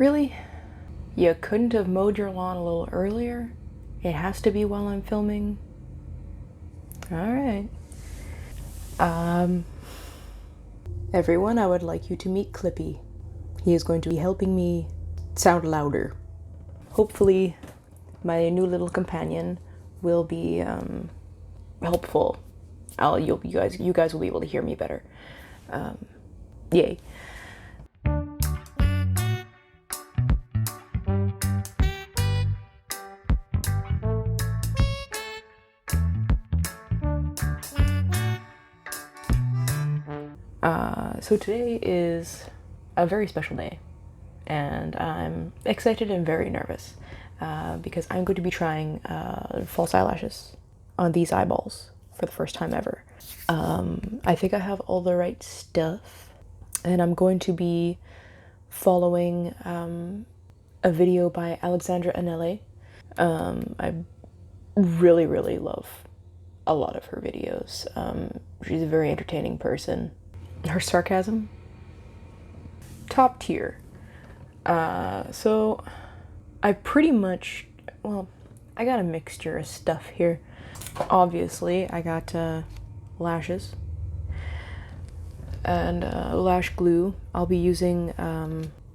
Really? You couldn't have mowed your lawn a little earlier? It has to be while I'm filming? Alright. Everyone, I would like you to meet Clippy. He is going to be helping me sound louder. Hopefully, my new little companion will be helpful. You guys will be able to hear me better. Yay. So today is a very special day, and I'm excited and very nervous because I'm going to be trying false eyelashes on these eyeballs for the first time ever. I think I have all the right stuff, and I'm going to be following a video by Alexandra Anele. I really love a lot of her videos. She's a very entertaining person. Her sarcasm, top tier. So I pretty much, well, I got a mixture of stuff here. Obviously, I got lashes and lash glue. I'll be using,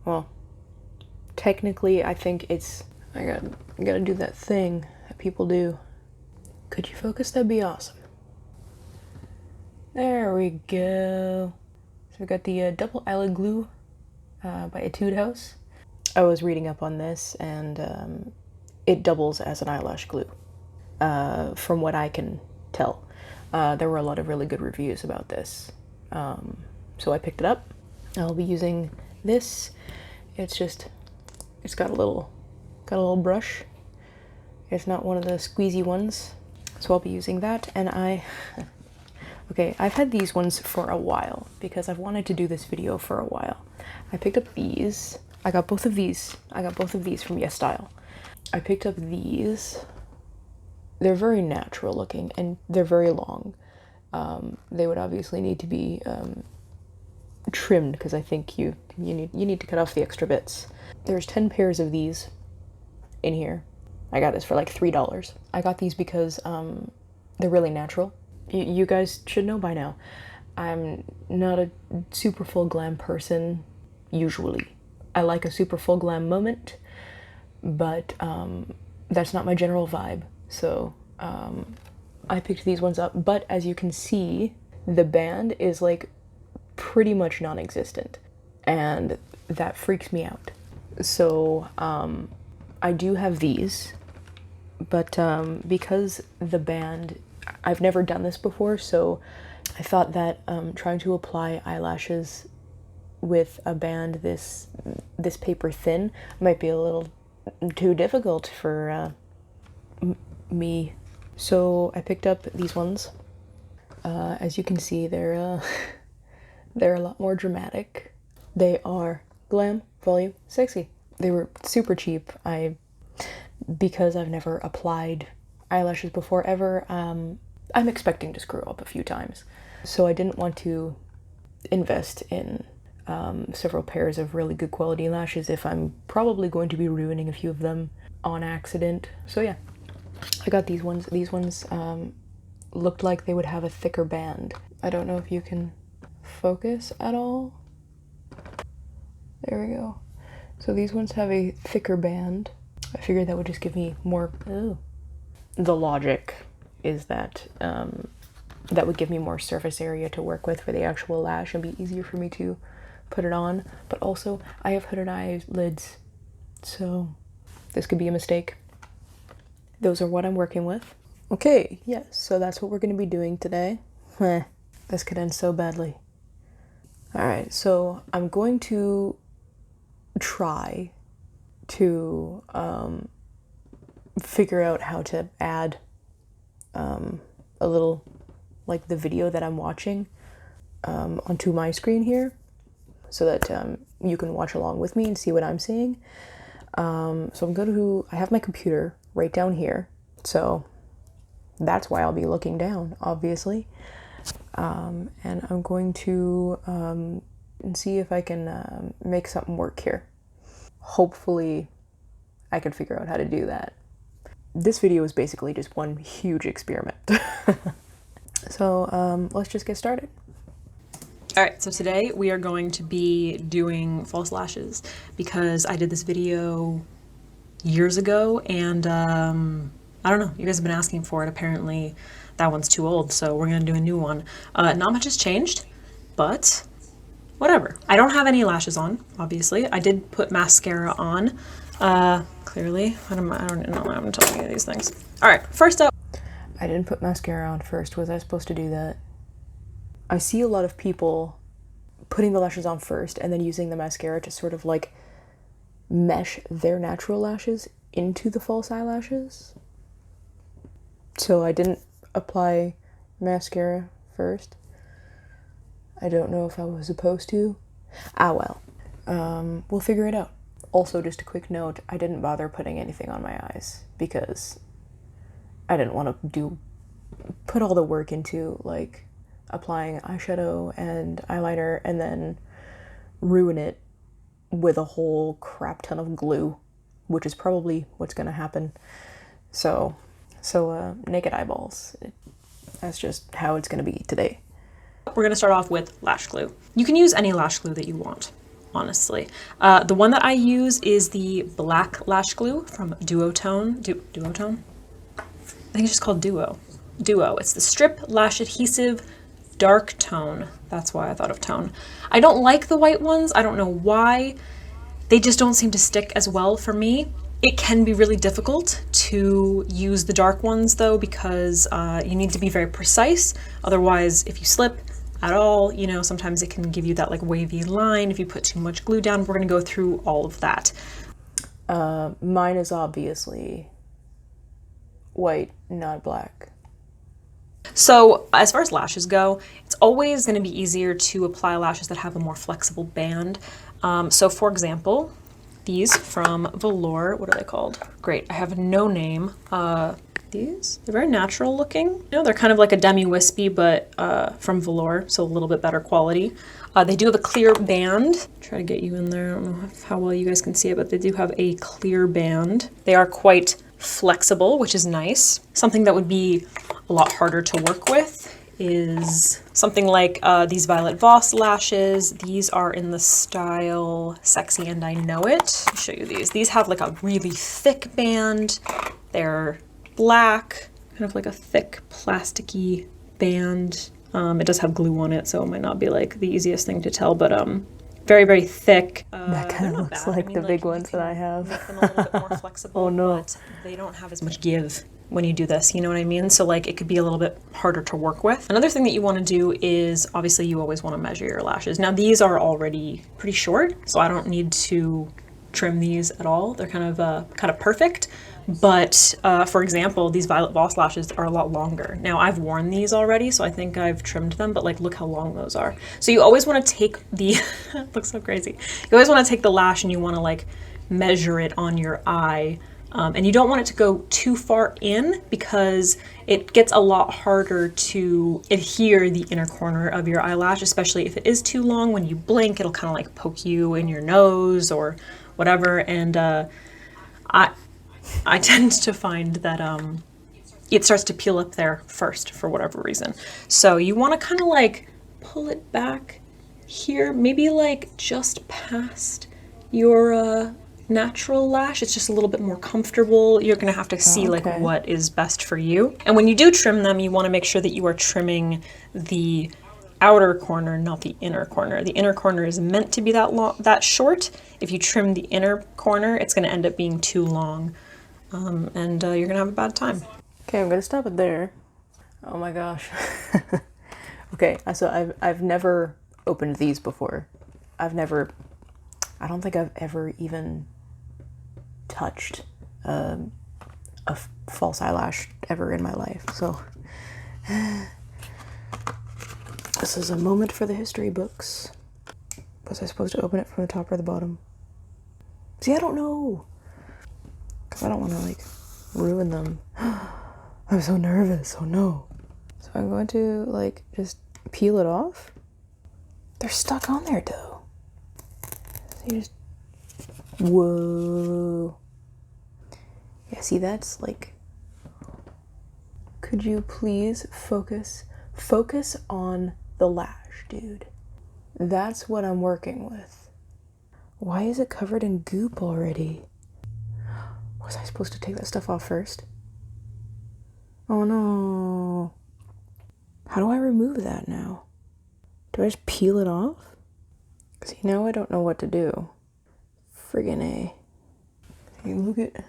well, technically I think it's, I gotta do that thing that people do. Could you focus? That'd be awesome. There we go. So we got the double eyelid glue by Etude House. I was reading up on this, and it doubles as an eyelash glue, from what I can tell. There were a lot of really good reviews about this, so I picked it up. I'll be using this. It's got a little brush. It's not one of the squeezy ones, so I'll be using that. And okay, I've had these ones for a while because I've wanted to do this video for a while. I picked up these. I got both of these from Yes Style. I picked up these. They're very natural looking and they're very long. They would obviously need to be trimmed because I think you need to cut off the extra bits. There's 10 pairs of these in here. I got this for like $3. I got these because they're really natural. You guys should know by now, I'm not a super full glam person, usually. I like a super full glam moment, but that's not my general vibe. So I picked these ones up, but as you can see, the band is like pretty much non-existent, and that freaks me out. So I do have these, but because the band, I've never done this before, so I thought that trying to apply eyelashes with a band this paper thin might be a little too difficult for me. So I picked up these ones. As you can see, they're a lot more dramatic. They are glam, volume, sexy. They were super cheap. Because I've never applied eyelashes before ever, I'm expecting to screw up a few times. So I didn't want to invest in several pairs of really good quality lashes if I'm probably going to be ruining a few of them on accident. So yeah, I got these ones. These ones looked like they would have a thicker band. I don't know if you can focus at all. There we go. So these ones have a thicker band. I figured that would just give me more. Ooh. The logic is that that would give me more surface area to work with for the actual lash and be easier for me to put it on. But also, I have hooded eyelids, so this could be a mistake. Those are what I'm working with. Okay, yes, so that's what we're going to be doing today. This could end so badly. Alright, so I'm going to try to figure out how to add a little, like the video that I'm watching onto my screen here so that you can watch along with me and see what I'm seeing. So I'm going to, I have my computer right down here, so that's why I'll be looking down, obviously. And I'm going to see if I can make something work here. hopefully I can figure out how to do that. This video is basically just one huge experiment. So let's just get started. All right, so today we are going to be doing false lashes because I did this video years ago and I don't know, you guys have been asking for it. Apparently that one's too old, so we're gonna do a new one. Not much has changed, but whatever. I don't have any lashes on, obviously. I did put mascara on, clearly. I don't know why I'm telling you these things. All right, first up. I didn't put mascara on first. Was I supposed to do that? I see a lot of people putting the lashes on first and then using the mascara to sort of like mesh their natural lashes into the false eyelashes. So I didn't apply mascara first. I don't know if I was supposed to. Ah well. We'll figure it out. Also, just a quick note, I didn't bother putting anything on my eyes because I didn't want to put all the work into like applying eyeshadow and eyeliner and then ruin it with a whole crap ton of glue, which is probably what's gonna happen. So naked eyeballs. That's just how it's gonna be today. We're gonna start off with lash glue. You can use any lash glue that you want, honestly. The one that I use is the black lash glue from Duotone. Duotone? I think it's just called Duo. It's the Strip Lash Adhesive Dark Tone. That's why I thought of tone. I don't like the white ones. I don't know why. They just don't seem to stick as well for me. It can be really difficult to use the dark ones though, because you need to be very precise. Otherwise, if you slip at all, you know, sometimes it can give you that like wavy line if you put too much glue down. We're gonna go through all of that. Mine is obviously white, not black. So as far as lashes go, it's always going to be easier to apply lashes that have a more flexible band. So for example, these from Velour, what are they called? Great, I have no name. These, they're very natural looking. You know, they're kind of like a demi-wispy, but from Velour, so a little bit better quality. They do have a clear band. Try to get you in there. I don't know how well you guys can see it, but they do have a clear band. They are quite flexible, which is nice. Something that would be a lot harder to work with is something like these Violet Voss lashes. These are in the style Sexy and I Know It. I'll show you these. These have like a really thick band. They're black, kind of like a thick plasticky band. It does have glue on it, so it might not be like the easiest thing to tell, but very, very thick. That kind of looks like the big ones that I have. Make them a little bit more flexible. Oh no. But they don't have as much give when you do this, you know what I mean? So like it could be a little bit harder to work with. Another thing that you want to do is obviously you always want to measure your lashes. Now these are already pretty short, so I don't need to trim these at all. They're kind of perfect. But for example, these Violet Voss lashes are a lot longer. Now I've worn these already, so I think I've trimmed them, but like look how long those are. So you always want to take the, it looks so crazy. You always want to take the lash and you want to like measure it on your eye. And you don't want it to go too far in because it gets a lot harder to adhere the inner corner of your eyelash, especially if it is too long. When you blink, it'll kind of like poke you in your nose or whatever. And I tend to find that it starts to peel up there first for whatever reason. So you want to kind of like pull it back here, maybe like just past your natural lash. It's just a little bit more comfortable. You're gonna have to see like what is best for you. And when you do trim them, you want to make sure that you are trimming the outer corner, not the inner corner. The inner corner is meant to be that short. If you trim the inner corner, it's gonna end up being too long. And you're gonna have a bad time. Okay, I'm gonna stop it there. Oh my gosh. Okay, so I've never opened these before. I don't think I've ever even touched a false eyelash ever in my life. So this is a moment for the history books. Was I supposed to open it from the top or the bottom? See, I don't know. Because I don't want to like ruin them. I'm so nervous. Oh no. So I'm going to like just peel it off. They're stuck on there though. So you just Whoa. Yeah, see, that's like, could you please focus on the lash, dude? That's what I'm working with. Why is it covered in goop already? Was I supposed to take that stuff off first? Oh no. How do I remove that now? Do I just peel it off? See, now I don't know what to do. Friggin' A. Hey, look at...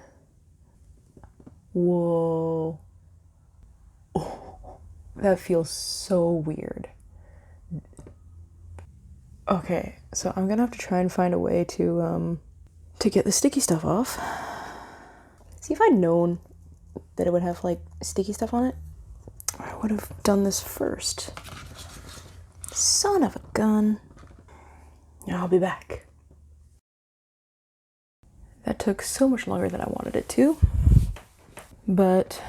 Whoa. Oh, that feels so weird. Okay, so I'm gonna have to try and find a way to get the sticky stuff off. See, if I'd known that it would have like sticky stuff on it, I would have done this first. Son of a gun. I'll be back. That took so much longer than I wanted it to, but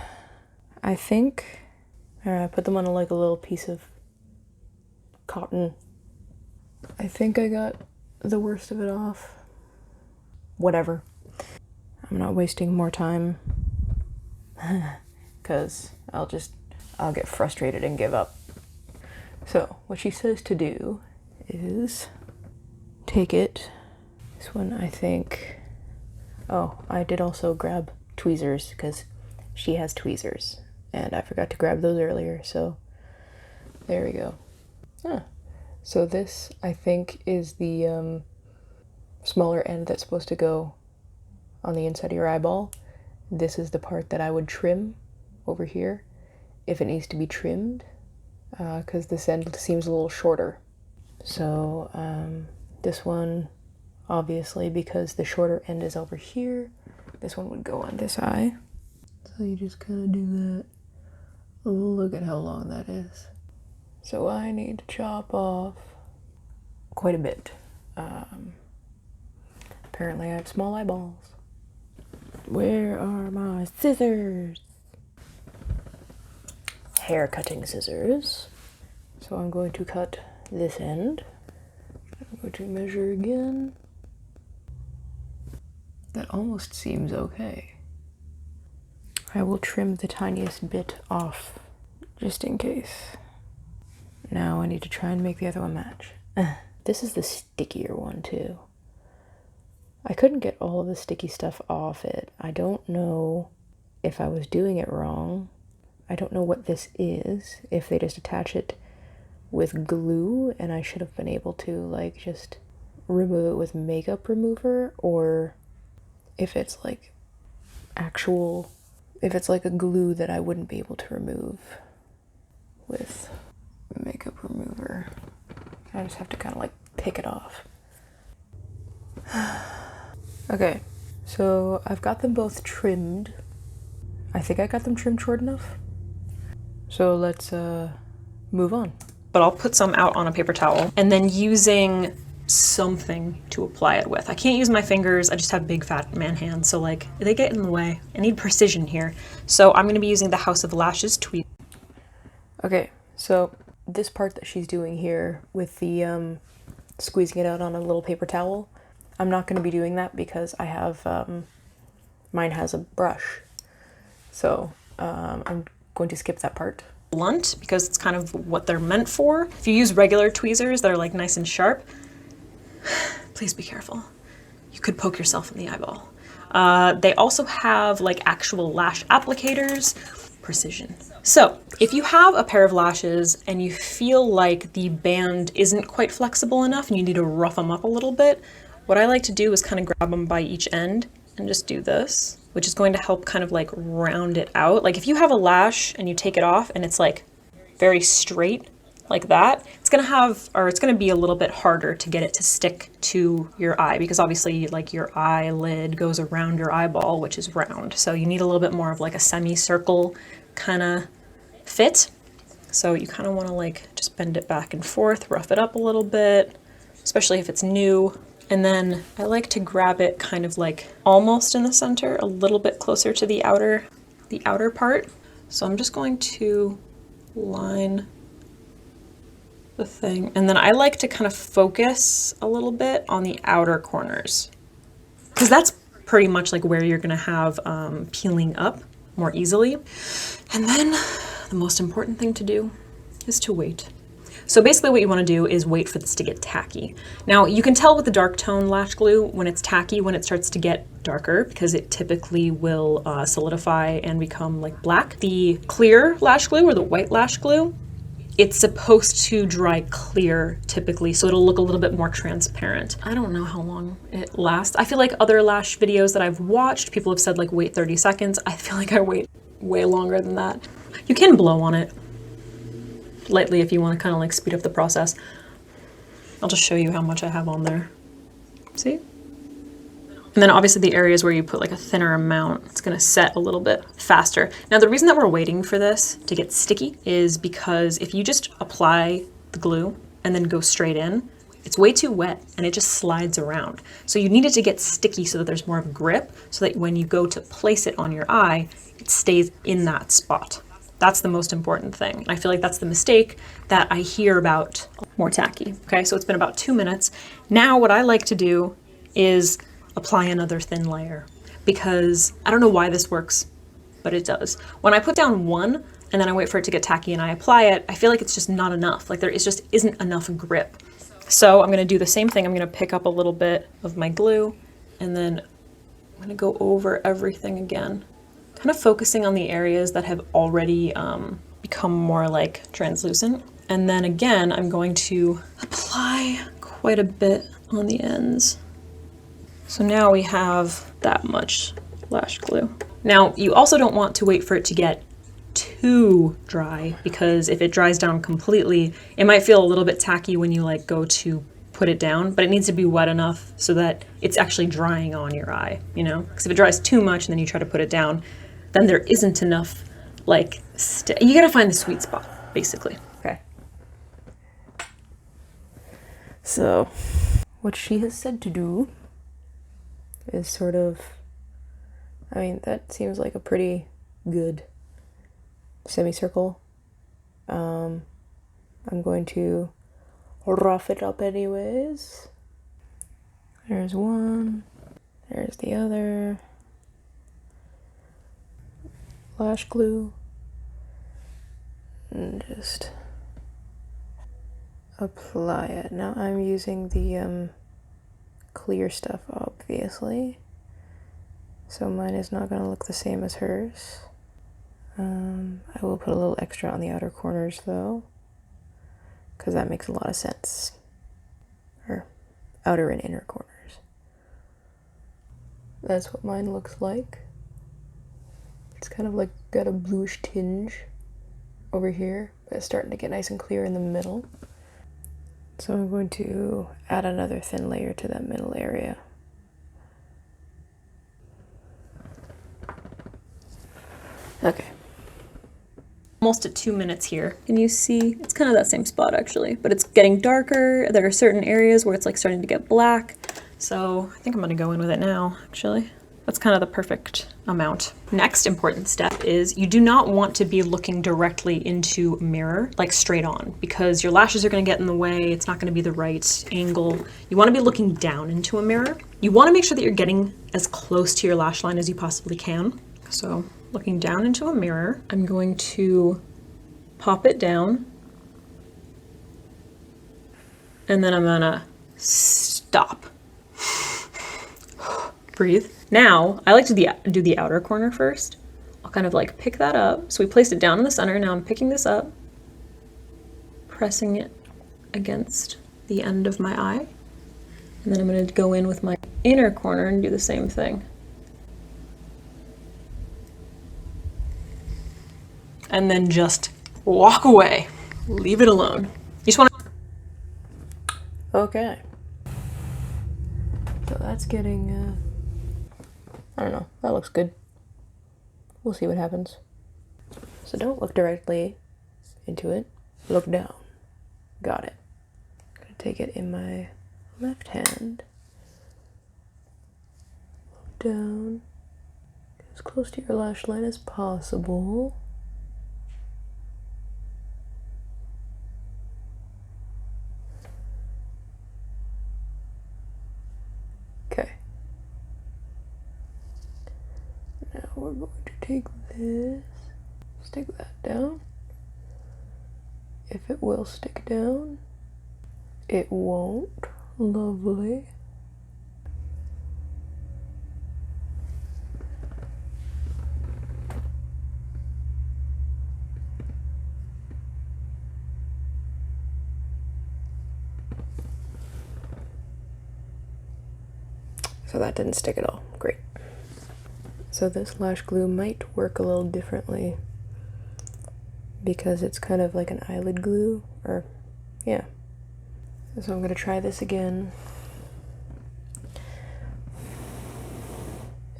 I think I put them on like a little piece of cotton. I think I got the worst of it off. Whatever. I'm not wasting more time because I'll get frustrated and give up. So what she says to do is take it. This one, I think. Oh, I did also grab tweezers because she has tweezers and I forgot to grab those earlier, so there we go. So this, I think, is the smaller end that's supposed to go on the inside of your eyeball. This is the part that I would trim over here if it needs to be trimmed, because this end seems a little shorter. So this one, obviously, because the shorter end is over here, this one would go on this eye. So you just kind of do that. Look at how long that is. So I need to chop off quite a bit. Apparently I have small eyeballs. Where are my scissors? Hair cutting scissors. So I'm going to cut this end. I'm going to measure again. That almost seems okay. I will trim the tiniest bit off just in case. Now I need to try and make the other one match. This is the stickier one too. I couldn't get all of the sticky stuff off it. I don't know if I was doing it wrong. I don't know what this is, if they just attach it with glue and I should have been able to like just remove it with makeup remover, or if it's like if it's like a glue that I wouldn't be able to remove with makeup remover. I just have to kind of like pick it off. Okay, so I've got them both trimmed. I think I got them trimmed short enough. So let's move on. But I'll put some out on a paper towel and then using something to apply it with. I can't use my fingers. I just have big fat man hands, so like they get in the way. I need precision here. So I'm going to be using the House of Lashes tweezers. Okay, so this part that she's doing here with the squeezing it out on a little paper towel, I'm not going to be doing that because I have mine has a brush. So I'm going to skip that part. Blunt, because it's kind of what they're meant for. If you use regular tweezers that are like nice and sharp, please be careful. You could poke yourself in the eyeball. They also have like actual lash applicators. Precision. So if you have a pair of lashes and you feel like the band isn't quite flexible enough and you need to rough them up a little bit, what I like to do is kind of grab them by each end and just do this, which is going to help kind of like round it out. Like if you have a lash and you take it off and it's like very straight like that, it's gonna be a little bit harder to get it to stick to your eye, because obviously like your eyelid goes around your eyeball, which is round. So you need a little bit more of like a semicircle kind of fit. So you kind of want to like just bend it back and forth, rough it up a little bit, especially if it's new. And then I like to grab it kind of like almost in the center, a little bit closer to the outer part. So I'm just going to line the thing. And then I like to kind of focus a little bit on the outer corners. because that's pretty much like where you're gonna have peeling up more easily. And then the most important thing to do is to wait. So basically what you want to do is wait for this to get tacky. Now you can tell with the dark tone lash glue when it's tacky, when it starts to get darker, because it typically will solidify and become like black. The clear lash glue or the white lash glue, it's supposed to dry clear typically, so it'll look a little bit more transparent. I don't know how long it lasts. I feel like other lash videos that I've watched, people have said like wait 30 seconds. I feel like I wait way longer than that. You can blow on it lightly if you want to kind of like speed up the process. I'll just show you how much I have on there. See? And then obviously the areas where you put like a thinner amount, it's gonna set a little bit faster. Now the reason that we're waiting for this to get sticky is because if you just apply the glue and then go straight in, it's way too wet and it just slides around. So you need it to get sticky so that there's more of a grip, so that when you go to place it on your eye, it stays in that spot. That's the most important thing. And I feel like that's the mistake that I hear about. More tacky. Okay, so it's been about 2 minutes. Now what I like to do is apply another thin layer, because I don't know why this works, but it does. When I put down one and then I wait for it to get tacky and I apply it, I feel like it's just not enough. Like there is just isn't enough grip. So I'm gonna do the same thing. I'm gonna pick up a little bit of my glue and then I'm gonna go over everything again, kind of focusing on the areas that have already become more like translucent. And then again, I'm going to apply quite a bit on the ends. So now we have that much lash glue. Now, you also don't want to wait for it to get too dry, because if it dries down completely, it might feel a little bit tacky when you like go to put it down, but it needs to be wet enough so that it's actually drying on your eye, you know? Because if it dries too much and then you try to put it down, then there isn't enough, like, you gotta find the sweet spot, basically. Okay. So, what she has said to do is sort of, I mean, that seems like a pretty good semicircle. I'm going to rough it up anyways. There's one, there's the other. Lash glue. And just apply it. Now I'm using the clear stuff, obviously, so mine is not going to look the same as hers. I will put a little extra on the outer corners though, because that makes a lot of sense. Or outer and inner corners. That's what mine looks like. It's kind of like got a bluish tinge over here, but it's starting to get nice and clear in the middle. So I'm going to add another thin layer to that middle area. Okay. Almost at 2 minutes here. Can you see? It's kind of that same spot actually, but it's getting darker. There are certain areas where it's like starting to get black. So I think I'm gonna go in with it now, actually. That's kind of the perfect amount. Next important step is you do not want to be looking directly into a mirror, like straight on, because your lashes are gonna get in the way. It's not gonna be the right angle. You wanna be looking down into a mirror. You wanna make sure that you're getting as close to your lash line as you possibly can. So looking down into a mirror, I'm going to pop it down, and then I'm gonna stop. Breathe. Now, I like to do the outer corner first. I'll kind of like pick that up. So we placed it down in the center. Now I'm picking this up, pressing it against the end of my eye. And then I'm gonna go in with my inner corner and do the same thing. And then just walk away. Leave it alone. You just want to... Okay. So that's getting, I don't know, that looks good. We'll see what happens. So don't look directly into it, look down. Got it. I'm gonna take it in my left hand. Look down. Get as close to your lash line as possible. Okay. we're going to take this, stick that down. If it will stick down, it won't. Lovely. So that didn't stick at all. Great. So this lash glue might work a little differently because it's kind of like an eyelid glue, or yeah. So I'm gonna try this again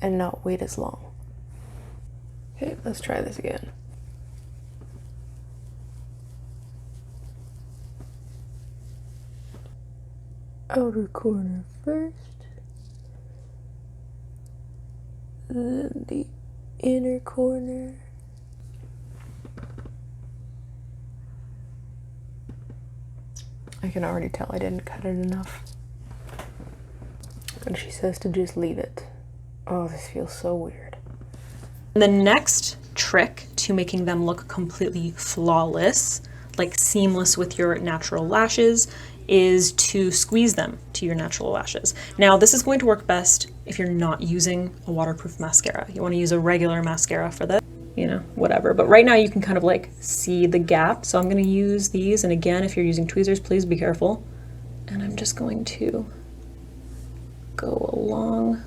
and not wait as long. Okay, let's try this again. Outer corner first, then the inner corner. I can already tell I didn't cut it enough. And she says to just leave it. Oh, this feels so weird. The next trick to making them look completely flawless, like seamless with your natural lashes, is to squeeze them to your natural lashes. Now, this is going to work best if you're not using a waterproof mascara. You want to use a regular mascara for this, you know, whatever. But right now you can kind of like see the gap. So I'm going to use these. And again, if you're using tweezers, please be careful. And I'm just going to go along.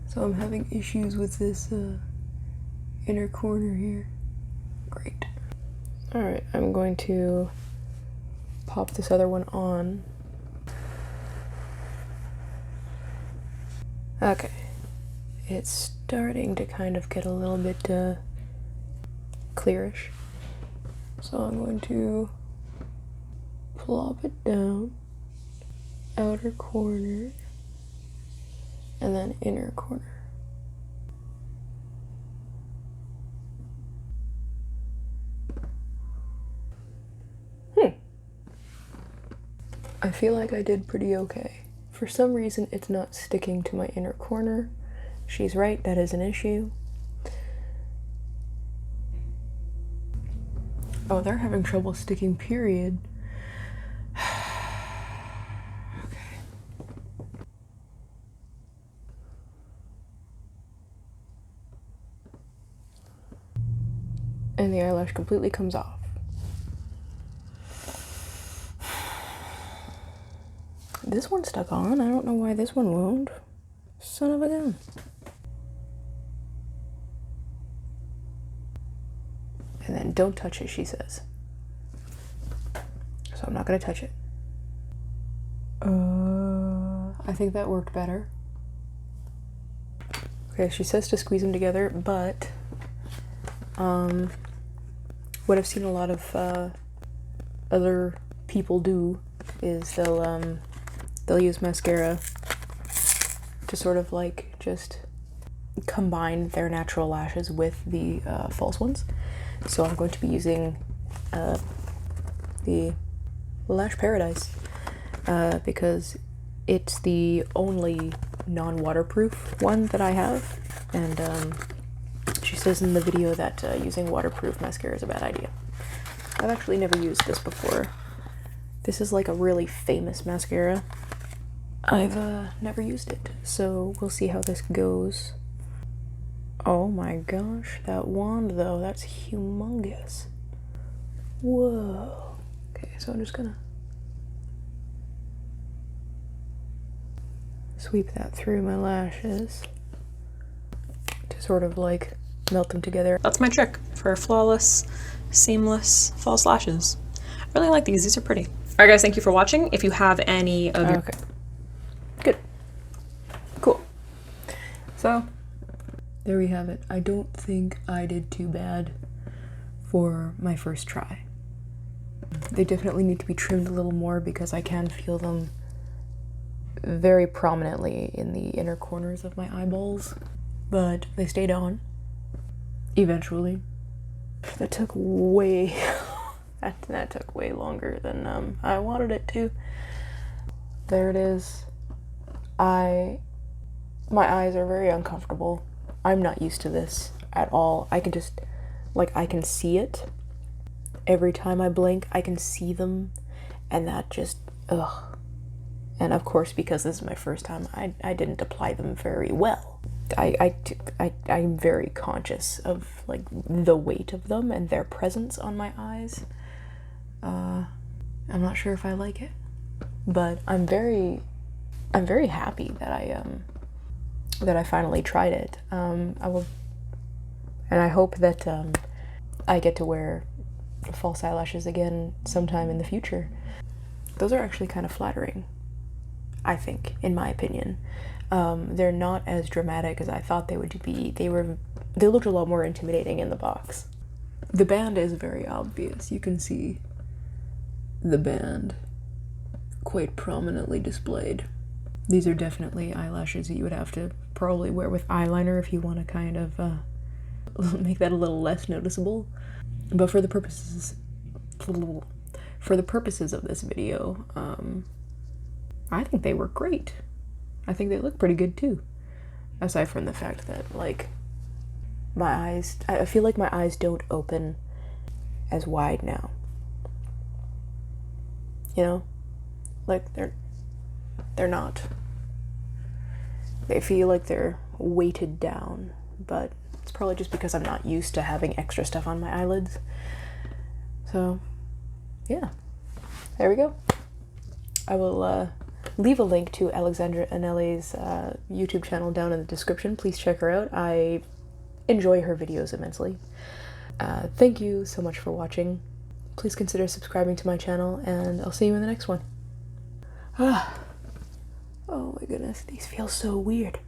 So I'm having issues with this inner corner here. Great. All right, I'm going to pop this other one on. Okay, it's starting to kind of get a little bit clearish. So I'm going to plop it down, outer corner, and then inner corner. I feel like I did pretty okay. For some reason, it's not sticking to my inner corner. She's right, that is an issue. Oh, they're having trouble sticking, period. Okay. And the eyelash completely comes off. This one stuck on. I don't know why this one won't. Son of a gun. And then don't touch it, she says. So I'm not gonna touch it. I think that worked better. Okay, she says to squeeze them together, but what I've seen a lot of other people do is they'll use mascara to sort of like just combine their natural lashes with the false ones. So I'm going to be using the Lash Paradise because it's the only non-waterproof one that I have, and she says in the video that using waterproof mascara is a bad idea. I've actually never used this before. This is like a really famous mascara. I've never used it, so we'll see how this goes. Oh my gosh, that wand though, that's humongous. Whoa. Okay, so I'm just gonna sweep that through my lashes to sort of like melt them together. That's my trick for flawless, seamless false lashes. I really like these. These are pretty. All right, guys, thank you for watching. If you have any of your... Okay. Good. Cool. So, there we have it. I don't think I did too bad for my first try. They definitely need to be trimmed a little more because I can feel them very prominently in the inner corners of my eyeballs, but they stayed on eventually. That took way that took way longer than I wanted it to. There it is. My eyes are very uncomfortable. I'm not used to this. at all. I can just, like, I can see it. Every time I blink, I can see them, and that just, ugh. And of course, because this is my first time, I didn't apply them very well. I'm very conscious of, like, the weight of them and their presence on my eyes. I'm not sure if I like it, but I'm very happy that I finally tried it. And I hope that I get to wear false eyelashes again sometime in the future. Those are actually kind of flattering, I think, in my opinion. They're not as dramatic as I thought they would be. They looked a lot more intimidating in the box. The band is very obvious. You can see the band quite prominently displayed. These are definitely eyelashes that you would have to probably wear with eyeliner if you want to kind of make that a little less noticeable. But for the purposes of this video, I think they work great. I think they look pretty good too. Aside from the fact that, like, I feel like my eyes don't open as wide now. You know? Like, they're not. They feel like they're weighted down, but it's probably just because I'm not used to having extra stuff on my eyelids. So, yeah. There we go. I will leave a link to Alexandra Anele's YouTube channel down in the description. Please check her out. I enjoy her videos immensely. Thank you so much for watching. Please consider subscribing to my channel, and I'll see you in the next one. Oh my goodness, these feel so weird.